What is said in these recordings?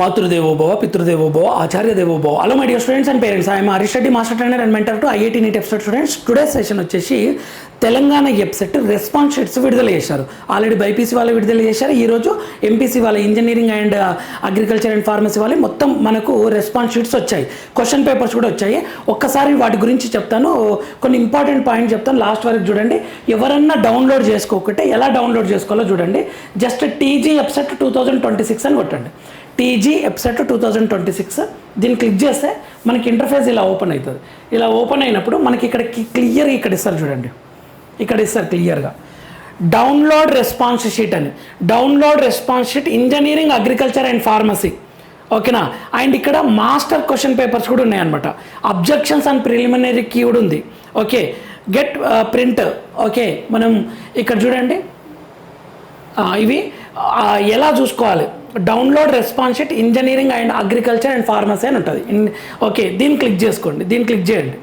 మాతృదేవో భవ, పితృదేవో భవ, ఆచార్య దేవో భవ. Hello my dear students and parents, I'm Harish Reddy, master trainer and mentor to IIT NEET EAPCET students. Today session వచ్చేసి Telangana EAPCET response sheets విడుదల చేశారు. ఆల్రెడీ బైపీసీ వాళ్ళు విడుదల చేశారు. ఈరోజు ఎంపీసీ వాళ్ళ engineering and agriculture and pharmacy వాళ్ళు మొత్తం మనకు రెస్పాన్స్ షీట్స్ వచ్చాయి. క్వశ్చన్ పేపర్స్ కూడా వచ్చాయి. ఒక్కసారి వాటి గురించి చెప్తాను, కొన్ని ఇంపార్టెంట్ పాయింట్ చెప్తాను, లాస్ట్ వరకు చూడండి. ఎవరన్నా డౌన్లోడ్ చేసుకోకుంటే ఎలా డౌన్లోడ్ చేసుకోవాలో చూడండి. జస్ట్ టీజీ ఎప్సెట్ 2026 అని కొట్టండి. టీజీ ఎప్సెట్ 2026 దీన్ని క్లిక్ చేస్తే మనకి ఇంటర్ఫేస్ ఇలా ఓపెన్ అవుతుంది. ఇలా ఓపెన్ అయినప్పుడు మనకి ఇక్కడ క్లియర్గా ఇక్కడ ఇస్తారు చూడండి, ఇక్కడ ఇస్తారు క్లియర్గా డౌన్లోడ్ రెస్పాన్స్ షీట్ అని. Download response sheet engineering, agriculture and pharmacy, ఓకేనా. అండ్ ఇక్కడ మాస్టర్ క్వశ్చన్ పేపర్స్ కూడా ఉన్నాయన్నమాట. అబ్జెక్షన్స్ అండ్ ప్రిలిమినరీ కీ కూడా ఉంది. Okay, get print. ఓకే, మనం ఇక్కడ చూడండి, ఇవి ఎలా చూసుకోవాలి. Download response sheet engineering and agriculture and pharmacy అని ఉంటుంది. ఓకే, దీన్ని క్లిక్ చేసుకోండి, దీన్ని క్లిక్ చేయండి.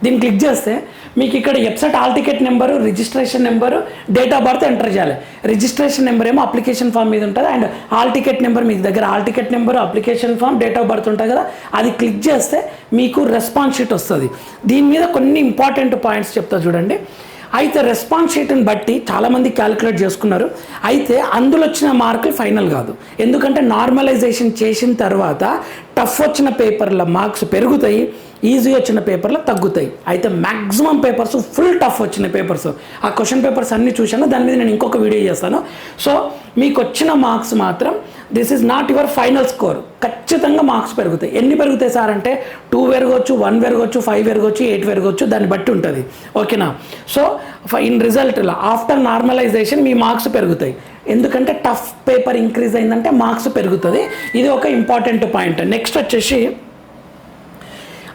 దీన్ని క్లిక్ చేస్తే మీకు ఇక్కడ website hall ticket number, registration number, date of birth enter చేయాలి. రిజిస్ట్రేషన్ నెంబర్ ఏమో అప్లికేషన్ ఫామ్ మీద ఉంటుంది. అండ్ హాల్ టికెట్ నెంబర్ మీకు దగ్గర hall ticket number, application form, date of birth ఉంటుంది కదా, అది క్లిక్ చేస్తే మీకు రెస్పాన్స్ షీట్ వస్తుంది. దీని మీద కొన్ని ఇంపార్టెంట్ పాయింట్స్ చెప్తా చూడండి. అయితే రెస్పాన్స్ షీట్ని బట్టి చాలామంది క్యాలిక్యులేట్ చేసుకున్నారు. అయితే అందులో వచ్చిన మార్కులు ఫైనల్ కాదు. ఎందుకంటే నార్మలైజేషన్ చేసిన తర్వాత టఫ్ వచ్చిన పేపర్ల మార్క్స్ పెరుగుతాయి, ఈజీ వచ్చిన పేపర్లు తగ్గుతాయి. అయితే మ్యాక్సిమం పేపర్స్ ఫుల్ టఫ్ వచ్చిన పేపర్స్, ఆ క్వశ్చన్ పేపర్స్ అన్నీ చూశాను. దాని మీద నేను ఇంకొక వీడియో చేస్తాను. సో మీకు వచ్చిన మార్క్స్ మాత్రం this is not your final score. ఖచ్చితంగా మార్క్స్ పెరుగుతాయి. ఎన్ని పెరుగుతాయి సార్ అంటే 2 పెరగవచ్చు, 1 పెరగవచ్చు, 5 పెరగవచ్చు, 8 పెరగవచ్చు, దాన్ని బట్టి ఉంటుంది. ఓకేనా. సో ఇన్ రిజల్ట్లో ఆఫ్టర్ నార్మలైజేషన్ మీ మార్క్స్ పెరుగుతాయి. ఎందుకంటే టఫ్ పేపర్ ఇంక్రీజ్ అయిందంటే మార్క్స్ పెరుగుతుంది. ఇది ఒక ఇంపార్టెంట్ పాయింట్. నెక్స్ట్ వచ్చేసి,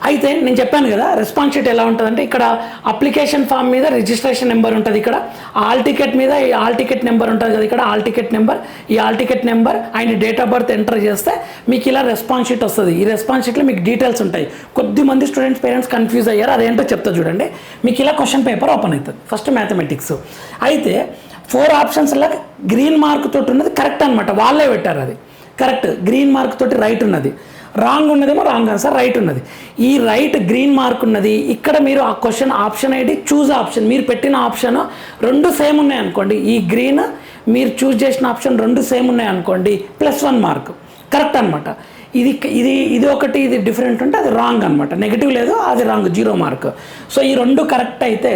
అయితే నేను చెప్పాను కదా రెస్పాన్స్ షీట్ ఎలా ఉంటుందంటే, ఇక్కడ అప్లికేషన్ ఫామ్ మీద రిజిస్ట్రేషన్ నెంబర్ ఉంటుంది. ఇక్కడ హాల్ టికెట్ మీద ఈ హాల్ టికెట్ నెంబర్ ఉంటుంది కదా, ఇక్కడ హాల్ టికెట్ నెంబర్, ఈ hall ticket number and date of birth enter చేస్తే మీకు ఇలా రెస్పాన్స్ షీట్ వస్తుంది. ఈ రెస్పాన్స్ షీట్లో మీకు డీటెయిల్స్ ఉంటాయి. కొద్దిమంది స్టూడెంట్స్ పేరెంట్స్ కన్ఫ్యూజ్ అయ్యారు, అదేంటో చెప్తా చూడండి. మీకు ఇలా క్వశ్చన్ పేపర్ ఓపెన్ అవుతుంది. First mathematics. అయితే 4 ఆప్షన్స్లో గ్రీన్ మార్క్ తోటి ఉన్నది కరెక్ట్ అనమాట, వాళ్ళే పెట్టారు అది కరెక్ట్. గ్రీన్ మార్క్ తోటి రైట్ ఉన్నది, రాంగ్ ఉన్నదేమో రాంగ్ ఆన్సర్, రైట్ ఉన్నది. ఈ రైట్ గ్రీన్ మార్క్ ఉన్నది. ఇక్కడ మీరు ఆ question option ID choose option, మీరు పెట్టిన ఆప్షన్ 2 సేమ్ ఉన్నాయి అనుకోండి, ఈ గ్రీన్ మీరు చూజ్ చేసిన ఆప్షన్ 2 సేమ్ ఉన్నాయి అనుకోండి, +1 మార్క్ కరెక్ట్ అనమాట. ఇది ఒకటి, ఇది డిఫరెంట్ ఉంటే అది రాంగ్ అనమాట. నెగిటివ్ లేదు, అది రాంగ్, 0 మార్క్. సో ఈ 2 కరెక్ట్ అయితే,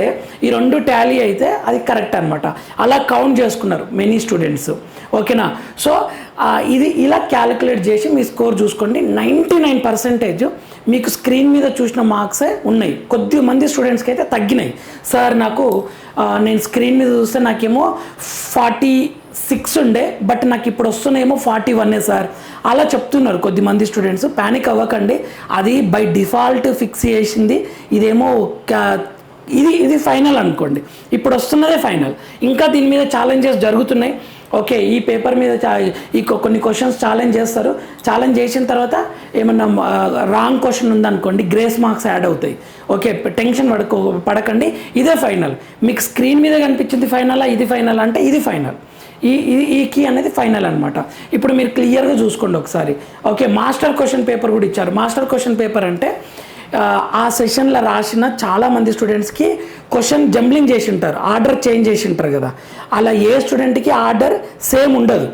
ఈ 2 టాలీ అయితే అది కరెక్ట్ అనమాట. అలా కౌంట్ చేసుకున్నారు మెనీ స్టూడెంట్స్. ఓకేనా. సో ఇది ఇలా క్యాలిక్యులేట్ చేసి మీ స్కోర్ చూసుకోండి. 99% మీకు స్క్రీన్ మీద చూసిన మార్క్సే ఉన్నాయి. కొద్దిమంది స్టూడెంట్స్కి అయితే తగ్గినాయి. సార్ నాకు నేను స్క్రీన్ మీద చూస్తే నాకేమో 46 ఉండే, బట్ నాకు ఇప్పుడు వస్తున్నాయేమో 41 సార్, అలా చెప్తున్నారు కొద్దిమంది స్టూడెంట్స్. ప్యానిక్ అవ్వకండి, అది బై డిఫాల్ట్ ఫిక్స్ చేసింది. ఇదేమో ఇది ఫైనల్ అనుకోండి, ఇప్పుడు వస్తున్నదే ఫైనల్. ఇంకా దీని మీద ఛాలెంజెస్ జరుగుతున్నాయి. ఓకే, ఈ పేపర్ మీద కొన్ని క్వశ్చన్స్ ఛాలెంజ్ చేస్తారు. ఛాలెంజ్ చేసిన తర్వాత ఏమన్నా రాంగ్ క్వశ్చన్ ఉందనుకోండి, గ్రేస్ మార్క్స్ యాడ్ అవుతాయి. ఓకే, టెన్షన్ పడకండి, ఇదే ఫైనల్. మీకు స్క్రీన్ మీద కనిపించింది ఫైనలా, ఇది ఫైనల్ అంటే ఇది ఫైనల్. ఈ కీ అనేది ఫైనల్ అనమాట. ఇప్పుడు మీరు క్లియర్గా చూసుకోండి ఒకసారి. ఓకే, మాస్టర్ క్వశ్చన్ పేపర్ కూడా ఇచ్చారు. మాస్టర్ క్వశ్చన్ పేపర్ అంటే ఆ సెషన్లో రాసిన చాలామంది స్టూడెంట్స్కి క్వశ్చన్ జంబ్లింగ్ చేసి ఉంటారు, ఆర్డర్ చేంజ్ చేసి ఉంటారు కదా, అలా ఏ స్టూడెంట్కి ఆర్డర్ సేమ్ ఉండదు.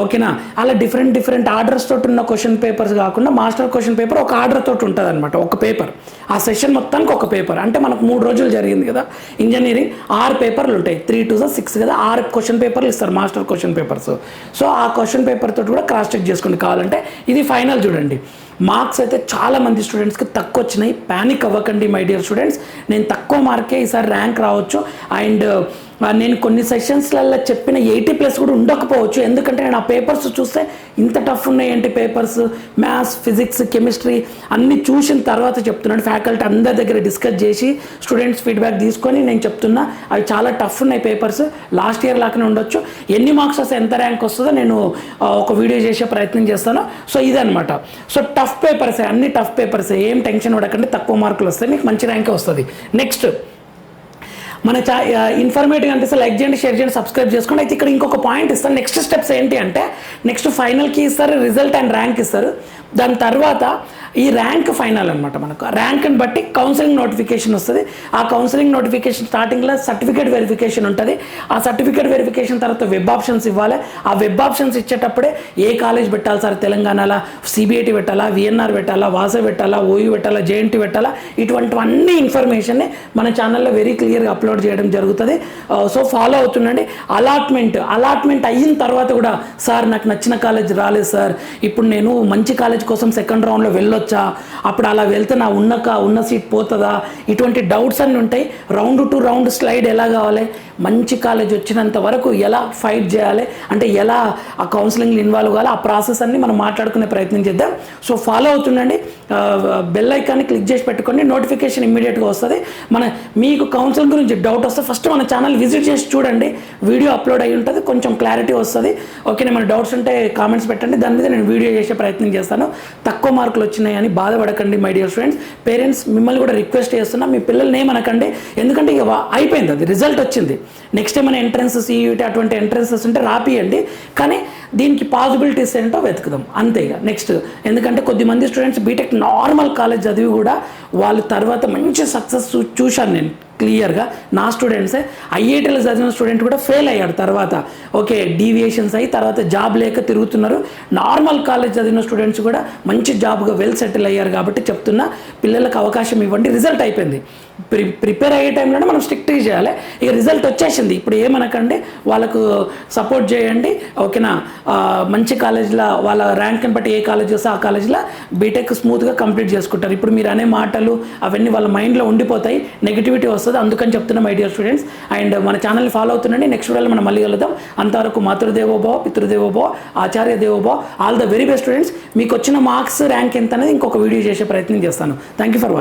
ఓకేనా. అలా డిఫరెంట్ ఆర్డర్స్ తోటి ఉన్న క్వశ్చన్ పేపర్స్ కాకుండా మాస్టర్ క్వశ్చన్ పేపర్ ఒక ఆర్డర్ తోటి ఉంటుంది అనమాట, ఒక పేపర్. ఆ సెషన్ మొత్తానికి ఒక పేపర్. అంటే మనకు 3 రోజులు జరిగింది కదా ఇంజనీరింగ్, 6 పేపర్లు ఉంటాయి, 3 to 6 కదా, 6 క్వశ్చన్ పేపర్లు ఇస్తారు మాస్టర్ క్వశ్చన్ పేపర్స్. సో ఆ క్వశ్చన్ పేపర్ తోటి కూడా క్రాస్ చెక్ చేసుకోండి కావాలంటే. ఇది ఫైనల్ చూడండి. మార్క్స్ అయితే చాలామంది స్టూడెంట్స్కి తక్కువ వచ్చినాయి. ప్యానిక్ అవ్వకండి మై డియర్ స్టూడెంట్స్. నేను తక్కువ మార్కే ఈసారి ర్యాంక్ రావచ్చు. అండ్ నేను కొన్ని సెషన్స్లలో చెప్పిన 80+ కూడా ఉండకపోవచ్చు. ఎందుకంటే నేను ఆ పేపర్స్ చూస్తే ఇంత టఫ్ ఉన్నాయి ఏంటి పేపర్స్, మ్యాథ్స్, ఫిజిక్స్, కెమిస్ట్రీ అన్నీ చూసిన తర్వాత చెప్తున్నాను. ఫ్యాకల్టీ అందరి దగ్గర డిస్కస్ చేసి స్టూడెంట్స్ ఫీడ్బ్యాక్ తీసుకొని నేను చెప్తున్నా, అవి చాలా టఫ్ ఉన్నాయి పేపర్స్. లాస్ట్ ఇయర్ లాగానే ఉండొచ్చు. ఎన్ని మార్క్స్ వస్తే ఎంత ర్యాంక్ వస్తుందో నేను ఒక వీడియో చేసే ప్రయత్నం చేస్తాను. సో ఇదనమాట. సో టఫ్ పేపర్సే, అన్ని టఫ్ పేపర్సే, ఏం టెన్షన్ పడకండి. తక్కువ మార్కులు వస్తాయి, మీకు మంచి ర్యాంకే వస్తుంది. నెక్స్ట్ మన ఇన్ఫర్మేటివ్ అనిపిస్తే లైక్ చేయండి, షేర్ చేయండి, సబ్స్క్రైబ్ చేసుకోండి. అయితే ఇక్కడ ఇంకొక పాయింట్ ఇస్తాను. నెక్స్ట్ స్టెప్స్ ఏంటి అంటే నెక్స్ట్ ఫైనల్కి ఇస్తారు, రిజల్ట్ అండ్ ర్యాంక్ ఇస్తారు. దాని తర్వాత ఈ ర్యాంక్ ఫైనల్ అనమాట. మనకు ర్యాంక్ని బట్టి కౌన్సిలింగ్ నోటిఫికేషన్ వస్తుంది. ఆ కౌన్సిలింగ్ నోటిఫికేషన్ స్టార్టింగ్లో సర్టిఫికేట్ వెరిఫికేషన్ ఉంటుంది. ఆ సర్టిఫికేట్ వెరిఫికేషన్ తర్వాత వెబ్ ఆప్షన్స్ ఇవ్వాలి. ఆ వెబ్ ఆప్షన్స్ ఇచ్చేటప్పుడే ఏ కాలేజ్ పెట్టాలి సార్, తెలంగాణలో సిబిఐటి పెట్టాలా, విఎన్ఆర్ పెట్టాలా, వాసవి పెట్టాలా, ఓయూ పెట్టాలా, జేఎన్టీ పెట్టాలా, ఇటువంటివన్నీ ఇన్ఫర్మేషన్ని మన ఛానల్లో వెరీ క్లియర్గా అప్లోడ్ చేయడం జరుగుతుంది. So follow అవుతుండండి. అలాట్మెంట్ అయిన తర్వాత కూడా సార్ నాకు నచ్చిన కాలేజ్ రాలేదు సార్, ఇప్పుడు నేను మంచి కాలేజ్ కోసం సెకండ్ రౌండ్లో వెళ్ళొచ్చా, అప్పుడు అలా వెళ్తే నా ఉన్న సీట్ పోతుందా, ఇటువంటి డౌట్స్ అన్నీ ఉంటాయి. రౌండ్ టు రౌండ్ స్లైడ్ ఎలా కావాలి, మంచి కాలేజ్ వచ్చినంత వరకు ఎలా ఫైట్ చేయాలి, అంటే ఎలా ఆ కౌన్సిలింగ్లో ఇన్వాల్వ్ కావాలి, ఆ ప్రాసెస్ అన్ని మనం మాట్లాడుకునే ప్రయత్నం చేద్దాం. సో ఫాలో అవుతుండండి. బెల్ ఐకాన్ని క్లిక్ చేసి పెట్టుకోండి, నోటిఫికేషన్ ఇమ్మీడియట్గా వస్తుంది. మీకు కౌన్సిలింగ్ గురించి డౌట్ వస్తే ఫస్ట్ మన ఛానల్ విజిట్ చేసి చూడండి, వీడియో అప్లోడ్ అయ్యి ఉంటుంది, కొంచెం క్లారిటీ వస్తుంది. ఓకేనా, మన డౌట్స్ ఉంటే కామెంట్స్ పెట్టండి, దాని మీద నేను వీడియో చేసే ప్రయత్నం చేస్తాను. తక్కువ మార్కులు వచ్చినాయి అని బాధపడకండి మై డియర్ ఫ్రెండ్స్. పేరెంట్స్ మిమ్మల్ని కూడా రిక్వెస్ట్ చేస్తున్నా, మీ పిల్లల్ని ఏమనకండి, ఎందుకంటే ఇక అయిపోయింది, అది రిజల్ట్ వచ్చింది. నెక్స్ట్ ఏమైనా ఎంట్రన్సెస్ ఈయూటీ అటువంటి ఎంట్రన్సెస్ ఉంటే రాపియండి, కానీ దీనికి పాసిబిలిటీస్ ఏంటో వెతుకుదాం అంతే. ఇక నెక్స్ట్, ఎందుకంటే కొద్దిమంది స్టూడెంట్స్ బీటెక్ నార్మల్ కాలేజ్ చదివి కూడా వాళ్ళు తర్వాత మంచి సక్సెస్ చూశాను నేను క్లియర్గా. నా స్టూడెంట్సే ఐఐటీలో చదివిన స్టూడెంట్ కూడా ఫెయిల్ అయ్యాడు తర్వాత. ఓకే, డీవియేషన్స్ అయ్యి తర్వాత జాబ్ లేక తిరుగుతున్నారు. నార్మల్ కాలేజ్ చదివిన స్టూడెంట్స్ కూడా మంచి జాబ్గా వెల్ సెటిల్ అయ్యారు. కాబట్టి చెప్తున్నా, పిల్లలకు అవకాశం ఇవ్వండి. రిజల్ట్ అయిపోయింది, ప్రిపేర్ అయ్యే టైంలోనే మనం స్ట్రిక్ట్గా చేయాలి. ఇక రిజల్ట్ వచ్చేసింది, ఇప్పుడు ఏమనకండి, వాళ్ళకు సపోర్ట్ చేయండి. ఓకేనా, మంచి కాలేజ్లో వాళ్ళ ర్యాంక్ని బట్టి ఏ కాలేజ్ వస్తే ఆ కాలేజ్లో బీటెక్ స్మూత్గా కంప్లీట్ చేసుకుంటారు. ఇప్పుడు మీరు అనే మాటలు అవన్నీ వాళ్ళ మైండ్లో ఉండిపోతాయి, నెగిటివిటీ వస్తుంది. అందుకని చెప్తున్నా మై డియర్ స్టూడెంట్స్. అండ్ మన ఛానల్ని ఫాలో అవుతుండండి. నెక్స్ట్ వీడియోలో మనం మళ్ళీ కలుద్దాం. అంతవరకు మాతృదేవోభవ, పితృదేవోభవ, ఆచార్య దేవోభవ. All the very best students. మీకు వచ్చిన మార్క్స్ ర్యాంక్ ఎంత అనేది ఇంకొక వీడియో చేసే ప్రయత్నం చేస్తాను. Thank you for watching.